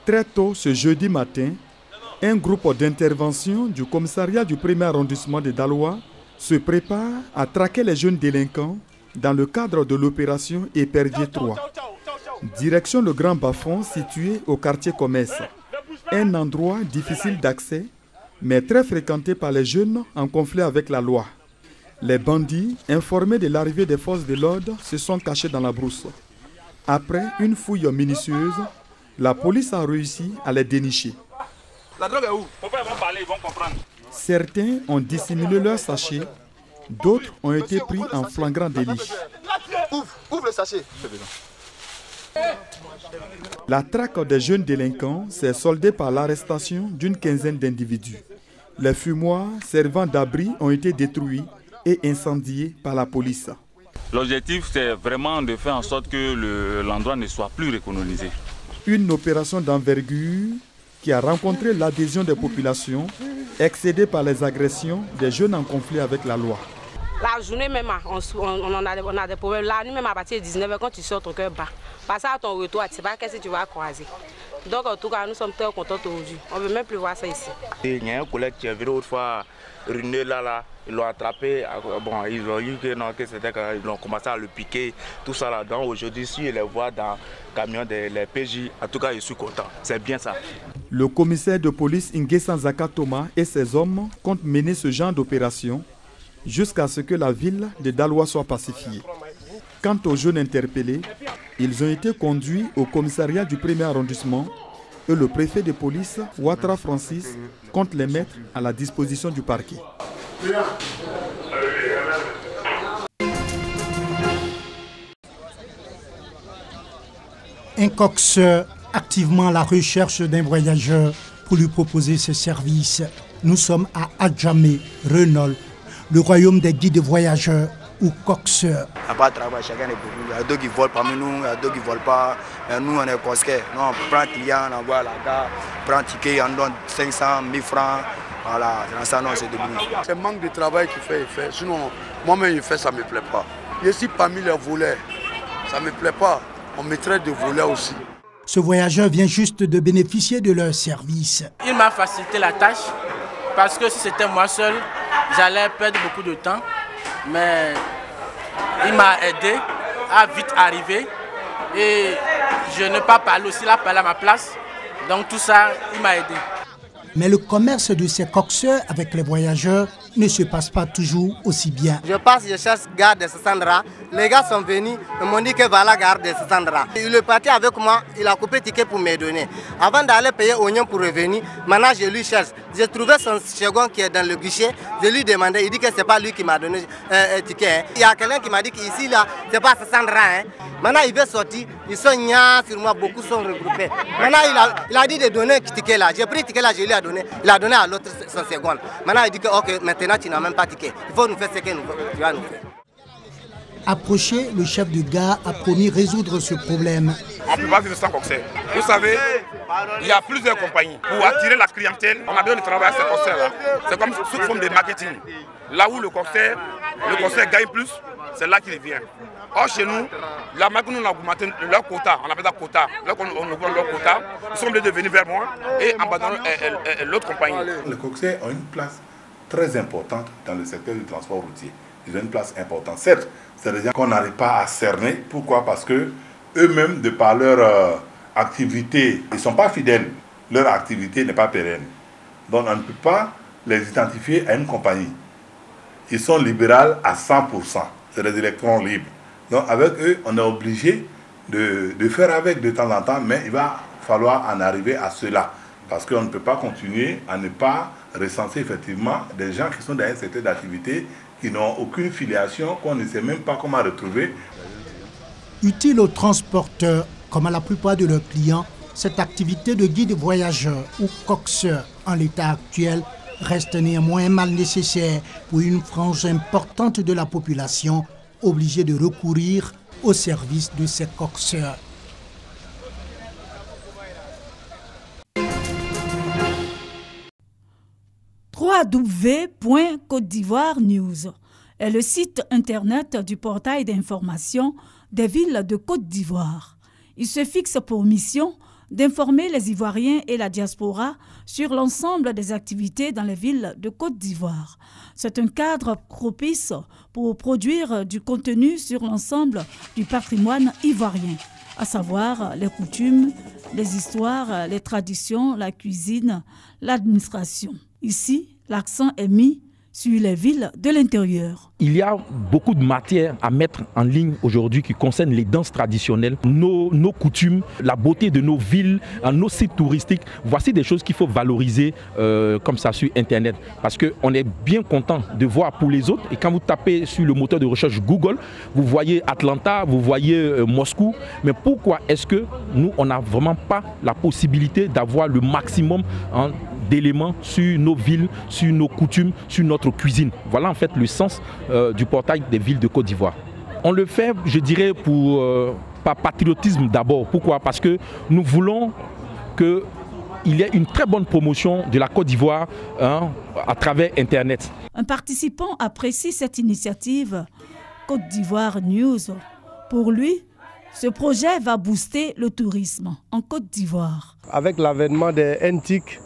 Très tôt ce jeudi matin, un groupe d'intervention du commissariat du 1er arrondissement de Daloa se prépare à traquer les jeunes délinquants dans le cadre de l'opération Épervier 3. Direction le Grand Bafon situé au quartier Commerce, un endroit difficile d'accès mais très fréquenté par les jeunes en conflit avec la loi. Les bandits, informés de l'arrivée des forces de l'ordre, se sont cachés dans la brousse. Après une fouille minutieuse, la police a réussi à les dénicher. La drogue est où? Pourquoi ils vont parler, ils vont comprendre. Certains ont dissimulé leurs sachets, d'autres ont été pris en flagrant délit. Ouvre le sachet. La traque des jeunes délinquants s'est soldée par l'arrestation d'une quinzaine d'individus. Les fumoirs servant d'abri ont été détruits et incendiés par la police. L'objectif, c'est vraiment de faire en sorte que l'endroit ne soit plus recolonisé. Une opération d'envergure qui a rencontré l'adhésion des populations, excédée par les agressions des jeunes en conflit avec la loi. La journée même, on a des problèmes. La nuit même à partir de 19h, quand tu sors, ton cœur bat. Parce à ton retour, tu ne sais pas qu'est-ce que tu vas croiser. Donc en tout cas, nous sommes très contents aujourd'hui. On ne veut même plus voir ça ici. Il y a un collègue qui est venu autrefois ruiner là, ils l'ont attrapé. Bon, ils ont eu que c'était qu'ils ont commencé à le piquer, tout ça là. Donc aujourd'hui, si je les vois dans le camion des PJ, en tout cas, je suis content. C'est bien ça. Le commissaire de police Nguessan Zaka Thomas et ses hommes comptent mener ce genre d'opération jusqu'à ce que la ville de Daloa soit pacifiée. Quant aux jeunes interpellés, ils ont été conduits au commissariat du 1er arrondissement et le préfet de police, Ouattara Francis, compte les mettre à la disposition du parquet. Un coxeur activement à la recherche d'un voyageur pour lui proposer ses services. Nous sommes à Adjamé, Renault, le royaume des guides voyageurs ou coxeurs. À part travail, chacun est beaucoup. Il y a d'autres qui volent parmi nous, il y a d'autres qui ne volent pas. Mais nous, on est coxeurs. Nous, on prend client, on envoie à la gare, on prend ticket, on donne 500, 1000 francs. Voilà, c'est dans ça, non, c'est débrouillé. C'est le manque de travail qui fait effet. Sinon, moi-même, il fait, ça ne me plaît pas. Je suis parmi les voleurs. Ça ne me plaît pas. On mettrait des voleurs aussi. Ce voyageur vient juste de bénéficier de leur service. Il m'a facilité la tâche parce que si c'était moi seul, j'allais perdre beaucoup de temps. Mais il m'a aidé à vite arriver et je n'ai pas parlé aussi, il a parlé à ma place. Donc tout ça, il m'a aidé. Mais le commerce de ces coxeurs avec les voyageurs ne se passe pas toujours aussi bien. Je passe, je cherche garde de Sandra. Les gars sont venus, ils m'ont dit que voilà garde de Sandra. Il est parti avec moi, il a coupé ticket pour me donner. Avant d'aller payer oignon pour revenir, maintenant je lui cherche. J'ai trouvé son second qui est dans le guichet, je lui demandais, il dit que ce n'est pas lui qui m'a donné un ticket. Il y a quelqu'un qui m'a dit qu'ici, là, ce n'est pas Sandra. Maintenant il veut sortir, ils sont nia sur moi, beaucoup sont regroupés. Maintenant il a dit de donner un ticket là. J'ai pris le ticket là, je lui ai donné. Il a donné à l'autre son second. Maintenant il dit que ok, maintenant tu n'as même pas de ticket. Il faut nous faire ce que tu vas nous faire. Approché, le chef de gare a promis résoudre ce problème. On ne peut pas vivre sans coxeur. Vous savez, il y a plusieurs compagnies. Pour attirer la clientèle, on a besoin de travailler à ces coxeurs-là. C'est comme sous forme de marketing. Là où le coxeur gagne plus, c'est là qu'il vient. Or chez nous, la marque nous a augmenté leur quota, on appelle ça quota. Là qu'on augmente leur quota, ils sont obligés de venir vers moi et abandonner l'autre compagnie. Les coxeurs ont une place très importante dans le secteur du transport routier. Ils ont une place importante. Certes, c'est des gens qu'on n'arrive pas à cerner. Pourquoi? Parce que eux-mêmes, de par leur activité, ils ne sont pas fidèles. Leur activité n'est pas pérenne. Donc on ne peut pas les identifier à une compagnie. Ils sont libéraux à 100%. C'est des électrons libres. Donc avec eux, on est obligé de faire avec de temps en temps, mais il va falloir en arriver à cela. Parce qu'on ne peut pas continuer à ne pas recenser effectivement des gens qui sont dans un secteur d'activité, qui n'ont aucune filiation, qu'on ne sait même pas comment retrouver. Utile aux transporteurs, comme à la plupart de leurs clients, cette activité de guide voyageur ou coxeur en l'état actuel reste néanmoins mal nécessaire pour une frange importante de la population obligée de recourir au service de ces coxeurs. www.côte-d'ivoire-news est le site internet du portail d'information des villes de Côte d'Ivoire. Il se fixe pour mission d'informer les Ivoiriens et la diaspora sur l'ensemble des activités dans les villes de Côte d'Ivoire. C'est un cadre propice pour produire du contenu sur l'ensemble du patrimoine ivoirien, à savoir les coutumes, les histoires, les traditions, la cuisine, l'administration. Ici, l'accent est mis sur les villes de l'intérieur. Il y a beaucoup de matière à mettre en ligne aujourd'hui qui concerne les danses traditionnelles, nos coutumes, la beauté de nos villes, nos sites touristiques. Voici des choses qu'il faut valoriser comme ça sur Internet. Parce qu'on est bien content de voir pour les autres. Et quand vous tapez sur le moteur de recherche Google, vous voyez Atlanta, vous voyez Moscou. Mais pourquoi est-ce que nous, on n'a vraiment pas la possibilité d'avoir le maximum d'éléments sur nos villes, sur nos coutumes, sur notre cuisine? Voilà en fait le sens du portail des villes de Côte d'Ivoire. On le fait, je dirais, par patriotisme d'abord. Pourquoi? Parce que nous voulons qu'il y ait une très bonne promotion de la Côte d'Ivoire à travers Internet. Un participant apprécie cette initiative Côte d'Ivoire News. Pour lui, ce projet va booster le tourisme en Côte d'Ivoire. Avec l'avènement des NTIC,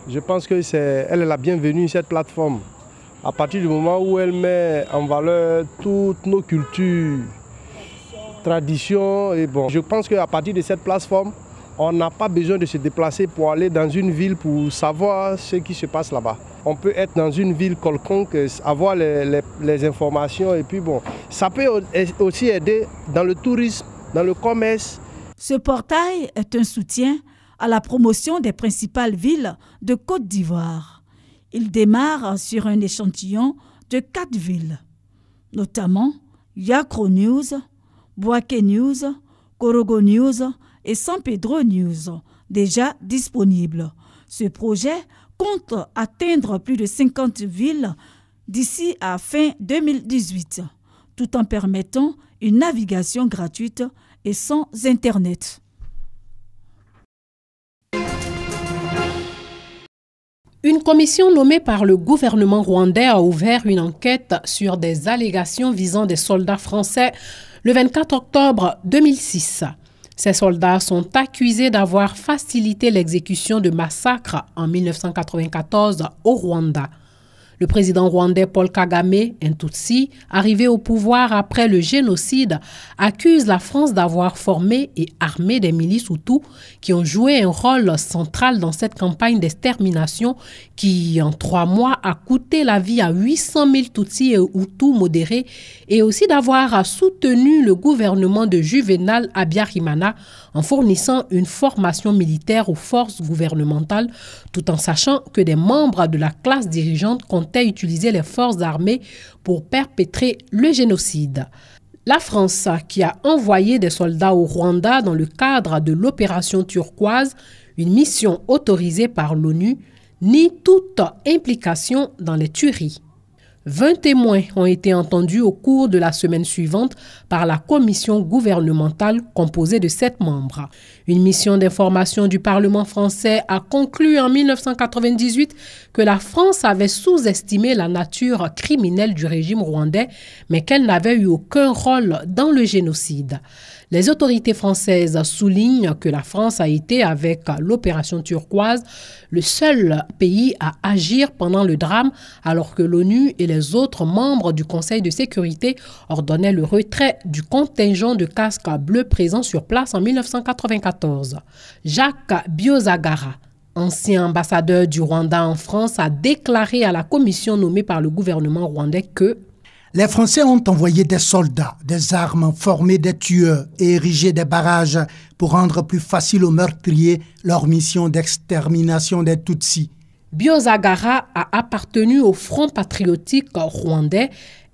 je pense qu'elle est la bienvenue, cette plateforme. À partir du moment où elle met en valeur toutes nos cultures, traditions, et bon, je pense qu'à partir de cette plateforme, on n'a pas besoin de se déplacer pour aller dans une ville pour savoir ce qui se passe là-bas. On peut être dans une ville quelconque, avoir les informations et puis bon, ça peut aussi aider dans le tourisme, dans le commerce. Ce portail est un soutien à la promotion des principales villes de Côte d'Ivoire. Il démarre sur un échantillon de 4 villes, notamment Yacro News, Bouaké News, Korogo News et San Pedro News, déjà disponibles. Ce projet compte atteindre plus de 50 villes d'ici à fin 2018, tout en permettant une navigation gratuite et sans Internet. Une commission nommée par le gouvernement rwandais a ouvert une enquête sur des allégations visant des soldats français le 24 octobre 2006. Ces soldats sont accusés d'avoir facilité l'exécution de massacres en 1994 au Rwanda. Le président rwandais Paul Kagame, un Tutsi, arrivé au pouvoir après le génocide, accuse la France d'avoir formé et armé des milices Hutus qui ont joué un rôle central dans cette campagne d'extermination qui, en 3 mois, a coûté la vie à 800 000 Tutsis et Hutus modérés et aussi d'avoir soutenu le gouvernement de Juvenal Habyarimana en fournissant une formation militaire aux forces gouvernementales, tout en sachant que des membres de la classe dirigeante comptaient utiliser les forces armées pour perpétrer le génocide. La France, qui a envoyé des soldats au Rwanda dans le cadre de l'opération Turquoise, une mission autorisée par l'ONU, nie toute implication dans les tueries. 20 témoins ont été entendus au cours de la semaine suivante par la commission gouvernementale composée de 7 membres. Une mission d'information du Parlement français a conclu en 1998 que la France avait sous-estimé la nature criminelle du régime rwandais, mais qu'elle n'avait eu aucun rôle dans le génocide. Les autorités françaises soulignent que la France a été, avec l'opération Turquoise, le seul pays à agir pendant le drame, alors que l'ONU et les autres membres du Conseil de sécurité ordonnaient le retrait du contingent de casques bleus présents sur place en 1994. Jacques Biozagara, ancien ambassadeur du Rwanda en France, a déclaré à la commission nommée par le gouvernement rwandais que les Français ont envoyé des soldats, des armes, formé des tueurs et érigé des barrages pour rendre plus facile aux meurtriers leur mission d'extermination des Tutsis. Biozagara a appartenu au Front patriotique rwandais,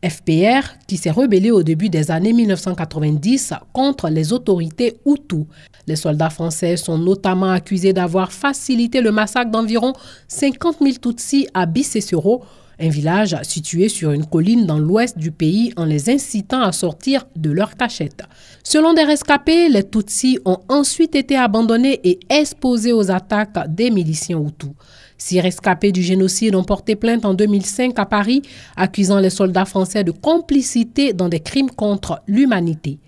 FPR, qui s'est rebellé au début des années 1990 contre les autorités Hutus. Les soldats français sont notamment accusés d'avoir facilité le massacre d'environ 50 000 Tutsis à Bisesero, un village situé sur une colline dans l'ouest du pays, en les incitant à sortir de leur cachette. Selon des rescapés, les Tutsis ont ensuite été abandonnés et exposés aux attaques des miliciens Hutus. 6 rescapés du génocide ont porté plainte en 2005 à Paris, accusant les soldats français de complicité dans des crimes contre l'humanité.